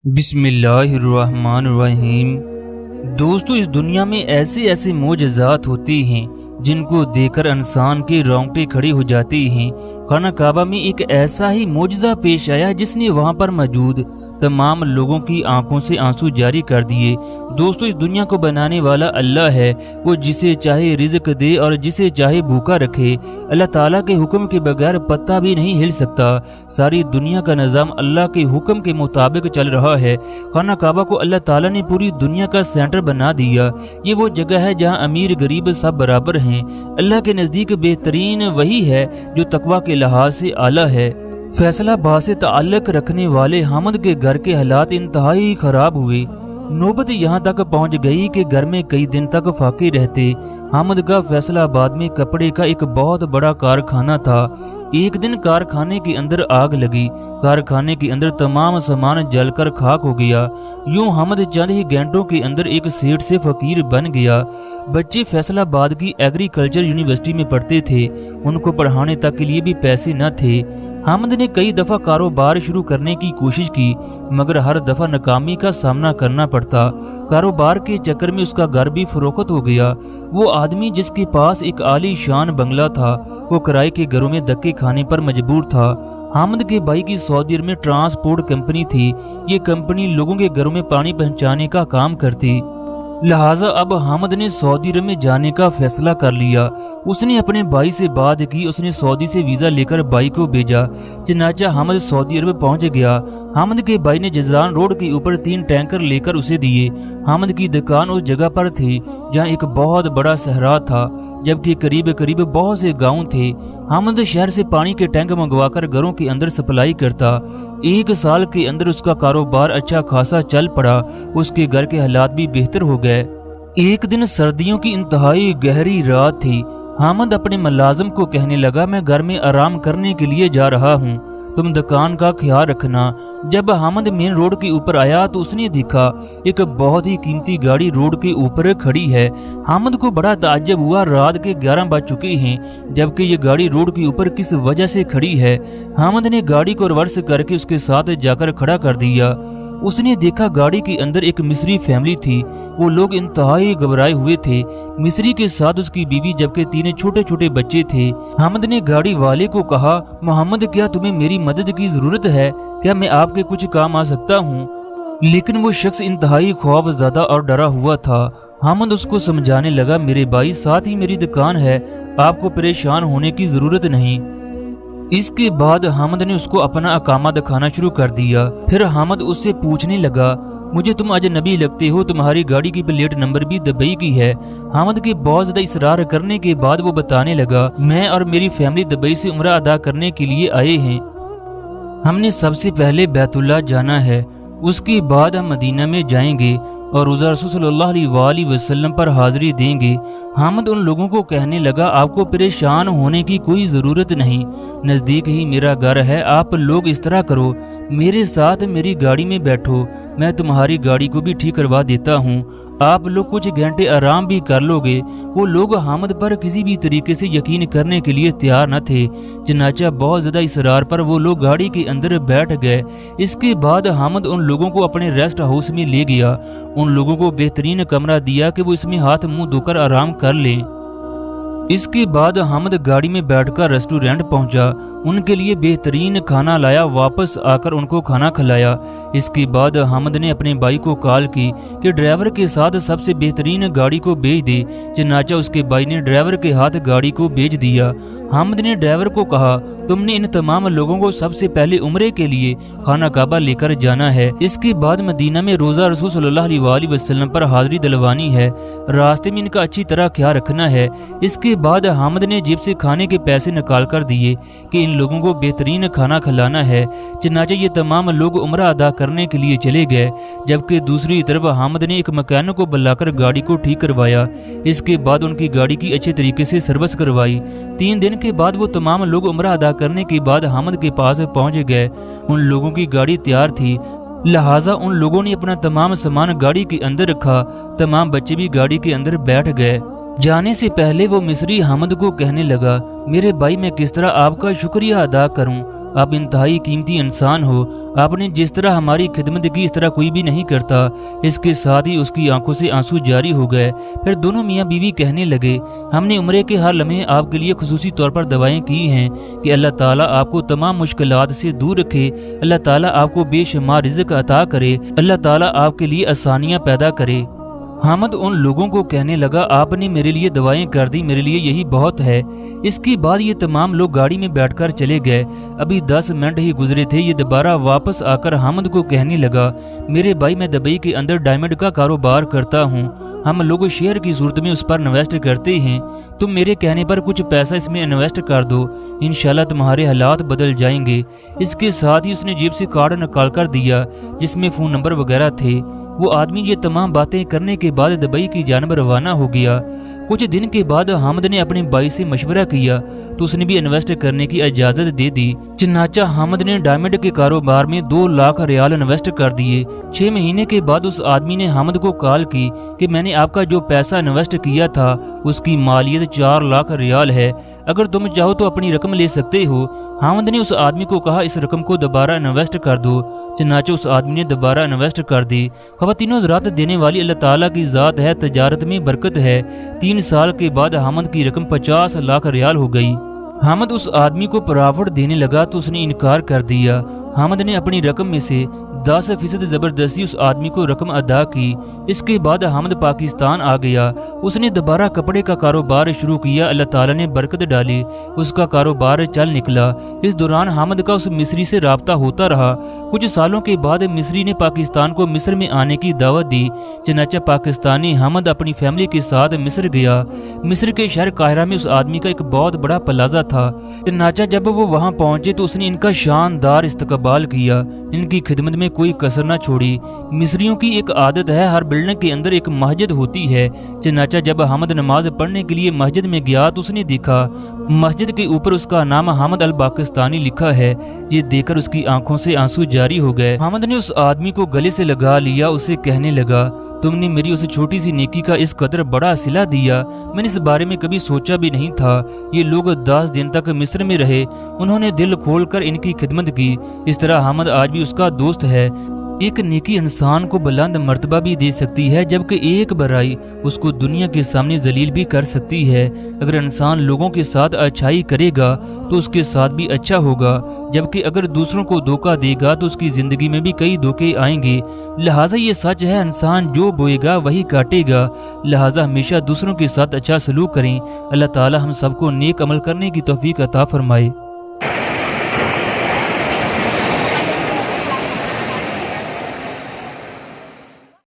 बिस्मिल्लाहिर्रहमानिर्रहीम। दोस्तों, इस दुनिया में ऐसे ऐसे मोजज़ात होते हैं जिनको देखकर इंसान के रोंगटे खड़े हो जाते हैं। खाना काबा में एक ऐसा ही मोजज़ा पेश आया जिसने वहां पर मौजूद तमाम लोगों की आंखों से आंसू जारी कर दिए। दोस्तों, इस दुनिया को बनाने वाला अल्लाह है। वो जिसे चाहे रिज़्क दे और जिसे चाहे भूखा रखे। अल्लाह ताला के हुक्म के बगैर पत्ता भी नहीं हिल सकता। सारी दुनिया का निज़ाम अल्लाह के हुक्म के मुताबिक चल रहा है। खाना काबा को अल्लाह ताला ने पूरी दुनिया का सेंटर बना दिया। ये वो जगह है जहाँ अमीर गरीब सब बराबर हैं। अल्लाह के नज़दीक बेहतरीन वही है जो तकवा के लिहाज से आला है। फैसलाबाद से ताल्लुक रखने वाले हामिद के घर के हालात इंतहाई खराब हुए। नौबत यहाँ तक पहुँच गई कि घर में कई दिन तक फाके रहते। हामिद का फैसलाबाद में कपड़े का एक बहुत बड़ा कारखाना था। एक दिन कारखाने के अंदर आग लगी। कारखाने के अंदर तमाम सामान जलकर खाक हो गया। यूं हामिद चंद ही घंटों के अंदर एक सेठ से फकीर बन गया। बच्चे फैसलाबाद की एग्रीकल्चर यूनिवर्सिटी में पढ़ते थे। उनको पढ़ाने तक के लिए भी पैसे न थे। हामिद ने कई दफ़ा कारोबार शुरू करने की कोशिश की, मगर हर दफ़ा नाकामी का सामना करना पड़ता। कारोबार के चक्कर में उसका घर भी फरोख्त हो गया। वो आदमी जिसके पास एक आलीशान बंगला था, वो किराए के घरों में धक्के खाने पर मजबूर था। हामिद के भाई की सऊदी अरब में ट्रांसपोर्ट कंपनी थी। ये कंपनी लोगों के घरों में पानी पहुंचाने का काम करती। लिहाजा अब हामिद ने सऊदी अरब में जाने का फैसला कर लिया। उसने अपने भाई से बात की। उसने सऊदी से वीज़ा लेकर भाई को भेजा। चनाचा हामिद सऊदी अरब पहुंच गया। हामिद के भाई ने जज़ान रोड के ऊपर 3 टैंकर लेकर उसे दिए। हामिद की दुकान उस जगह पर थी जहां एक बहुत बड़ा सहरा था, जबकि करीब करीब बहुत से गांव थे। हामिद शहर से पानी के टैंक मंगवाकर घरों के अंदर सप्लाई करता। 1 साल के अंदर उसका कारोबार अच्छा खासा चल पड़ा। उसके घर के हालात भी बेहतर हो गए। एक दिन सर्दियों की इंतहाई गहरी रात थी। हामिद अपने मुलाजिम को कहने लगा, मैं घर में आराम करने के लिए जा रहा हूँ, तुम दुकान का ख्याल रखना। जब हामिद मेन रोड के ऊपर आया तो उसने देखा एक बहुत ही कीमती गाड़ी रोड के ऊपर खड़ी है। हामिद को बड़ा ताज्जुब हुआ। रात के 11 बज चुके हैं, जबकि ये गाड़ी रोड के ऊपर किस वजह से खड़ी है। हामिद ने गाड़ी को रिवर्स करके उसके साथ जाकर खड़ा कर दिया। उसने देखा गाड़ी के अंदर एक मिस्री फैमिली थी। वो लोग इंतहाई घबराए हुए थे। मिस्री के साथ उसकी बीवी, जबकि 3 छोटे छोटे बच्चे थे। हामिद ने गाड़ी वाले को कहा, मोहम्मद, क्या तुम्हें मेरी मदद की जरूरत है? क्या मैं आपके कुछ काम आ सकता हूँ? लेकिन वो शख्स इंतहाई खौफज़दा और डरा हुआ था। हामिद उसको समझाने लगा, मेरे भाई, साथ ही मेरी दुकान है, आपको परेशान होने की जरूरत नहीं। इसके बाद हामिद ने उसको अपना अकामा दिखाना शुरू कर दिया। फिर हामिद उससे पूछने लगा, मुझे तुम अजनबी लगते हो, तुम्हारी गाड़ी की प्लेट नंबर भी दुबई की है। हामिद के बहुत ज्यादा इसरार करने के बाद वो बताने लगा, मैं और मेरी फैमिली दुबई से उम्रा अदा करने के लिए आए हैं। हमने सबसे पहले बैतुल्लाह जाना है, उसके बाद हम मदीना में जाएंगे और रोज़ा रसूल सल्लल्लाहु अलैहि वसल्लम पर हाजिरी देंगे। हामिद उन लोगों को कहने लगा, आपको परेशान होने की कोई ज़रूरत नहीं, नज़दीक ही मेरा घर है। आप लोग इस तरह करो, मेरे साथ मेरी गाड़ी में बैठो, मैं तुम्हारी गाड़ी को भी ठीक करवा देता हूँ, आप लोग कुछ घंटे आराम भी कर लोगे। वो लोग हामिद पर किसी भी तरीके से यकीन करने के लिए तैयार न थे। चनाचा बहुत ज़्यादा इसरार पर वो लोग गाड़ी के अंदर बैठ गए। इसके बाद हामिद उन लोगों को अपने रेस्ट हाउस में ले गया। उन लोगों को बेहतरीन कमरा दिया कि वो इसमें हाथ मुंह धोकर आराम कर लें। इसके बाद हामिद गाड़ी में बैठकर रेस्टोरेंट पहुंचा। उनके लिए बेहतरीन खाना लाया। वापस आकर उनको खाना खिलाया। इसके बाद हामिद ने अपने भाई को कॉल की कि ड्राइवर के साथ सबसे बेहतरीन गाड़ी को भेज दे। चनाचा उसके भाई ने ड्राइवर के हाथ गाड़ी को भेज दिया। हामिद ने ड्राइवर को कहा, तुमने इन तमाम लोगों को सबसे पहले उम्रे के लिए खाना काबा लेकर जाना है। इसके बाद मदीना में रोज़ा रसूल सल्लल्लाहु अलैहि वसल्लम पर हाजिरी दिलवानी है। रास्ते में इनका अच्छी तरह ख्याल रखना है। इसके बाद हामिद ने जेब से खाने के पैसे निकाल कर दिए कि इन लोगों को बेहतरीन खाना खिलाना है। चनाचा ये तमाम लोग उम्रा अदा करने के लिए चले गए, जबकि दूसरी तरफ हामिद ने एक मैकेनिक को बुलाकर गाड़ी को ठीक करवाया। इसके बाद उनकी गाड़ी की अच्छे तरीके से सर्विस करवाई। 3 दिन के बाद वो तमाम लोग उम्रा अदा करने के बाद हामिद के पास पहुंच गए। उन लोगों की गाड़ी तैयार थी, लिहाजा उन लोगों ने अपना तमाम सामान गाड़ी के अंदर रखा। तमाम बच्चे भी गाड़ी के अंदर बैठ गए। जाने से पहले वो मिस्री हामिद को कहने लगा, मेरे भाई, मैं किस तरह आपका शुक्रिया अदा करूं? आप इंतहाई कीमती इंसान हो, आपने जिस तरह हमारी खिदमत की इस तरह कोई भी नहीं करता। इसके साथ ही उसकी आंखों से आंसू जारी हो गए। फिर दोनों मियाँ बीवी कहने लगे, हमने उम्रे के हर लम्हे आपके लिए खुसूसी तौर पर दवाएं की हैं कि अल्लाह ताला आपको तमाम मुश्किलात से दूर रखे, अल्लाह ताला आपको बेशुमार रिज़्क अता करे, अल्लाह ताला आपके लिए आसानियाँ पैदा करे। हामिद उन लोगों को कहने लगा, आपने मेरे लिए दवाएं कर दी, मेरे लिए यही बहुत है। इसके बाद ये तमाम लोग गाड़ी में बैठकर चले गए। अभी 10 मिनट ही गुजरे थे, ये दोबारा वापस आकर हामिद को कहने लगा, मेरे भाई मैं दुबई के अंदर डायमंड का कारोबार करता हूँ, हम लोग शेयर की सूरत में उस पर इन्वेस्ट करते हैं, तुम मेरे कहने पर कुछ पैसा इसमें इन्वेस्ट कर दो, इंशाल्लाह तुम्हारे हालात बदल जाएंगे। इसके साथ ही उसने जेब से कार्ड निकाल कर दिया जिसमें फ़ोन नंबर वगैरह थे। वो आदमी ये तमाम बातें करने के बाद दुबई की जानब रवाना हो गया। कुछ दिन के बाद हामिद ने अपने भाई से मशवरा किया तो उसने भी इन्वेस्ट करने की इजाज़त दे दी। चनाचा हामिद ने डायमंड के कारोबार में 2 लाख रियाल इन्वेस्ट कर दिए। 6 महीने के बाद उस आदमी ने हामिद को कॉल की कि मैंने आपका जो पैसा इन्वेस्ट किया था उसकी मालियत 4 लाख रियाल है, अगर तुम चाहो तो अपनी रकम ले सकते हो। हामिद ने उस आदमी को कहा, इस रकम को दोबारा इन्वेस्ट कर दो। चनाचे उस आदमी ने दोबारा इन्वेस्ट कर दी। ख़वातीनो हज़रात, देने वाली अल्लाह ताला की ज़ात है, तजारत में बरकत है। 3 साल के बाद हामिद की रकम 50 लाख रियाल हो गई। हामिद उस आदमी को प्रॉफिट देने लगा तो उसने इनकार कर दिया। हामिद ने अपनी रकम में से 10% ज़बरदस्ती उस आदमी को रकम अदा की। इसके बाद हामिद पाकिस्तान आ गया। उसने दोबारा कपड़े का कारोबार शुरू किया। अल्लाह ताला ने बरकत डाली, उसका कारोबार चल निकला। इस दौरान हामिद का उस मिस्री से राब्ता होता रहा। कुछ सालों के बाद मिस्री ने पाकिस्तान को मिस्र में आने की दावत दी। चनाचा पाकिस्तानी हामिद अपनी फैमिली के साथ मिस्र गया। मिस्र के शहर काहिरा में उस आदमी का एक बहुत बड़ा प्लाजा था। चनाचा जब वो वहाँ पहुंचे तो उसने इनका शानदार इस्तकबाल किया, इनकी खिदमत में कोई कसर न छोड़ी। मिस्रियों की एक आदत है, हर बिल्डिंग के अंदर एक मस्जिद होती है। चनाचा जब हामिद नमाज पढ़ने के लिए मस्जिद में गया तो उसने देखा मस्जिद के ऊपर उसका नाम हामिद अल पाकिस्तानी लिखा है। ये देखकर उसकी आंखों से आंसू जारी हो गए। हामिद ने उस आदमी को गले से लगा लिया, उसे कहने लगा, तुमने मेरी उस छोटी सी नेकी का इस कदर बड़ा सिला दिया, मैंने इस बारे में कभी सोचा भी नहीं था। ये लोग 10 दिन तक मिस्र में रहे, उन्होंने दिल खोलकर इनकी खिदमत की। इस तरह हामिद आज भी उसका दोस्त है। एक नेकी इंसान को बुलंद मर्तबा भी दे सकती है, जबकि एक बुराई उसको दुनिया के सामने जलील भी कर सकती है। अगर इंसान लोगों के साथ अच्छाई करेगा तो उसके साथ भी अच्छा होगा, जबकि अगर दूसरों को धोखा देगा तो उसकी जिंदगी में भी कई धोखे आएंगे। लिहाजा ये सच है, इंसान जो बोएगा वही काटेगा। लिहाजा हमेशा दूसरों के साथ अच्छा सलूक करें। अल्लाह ताला हम सबको नेक अमल करने की तौफीक अता फरमाए।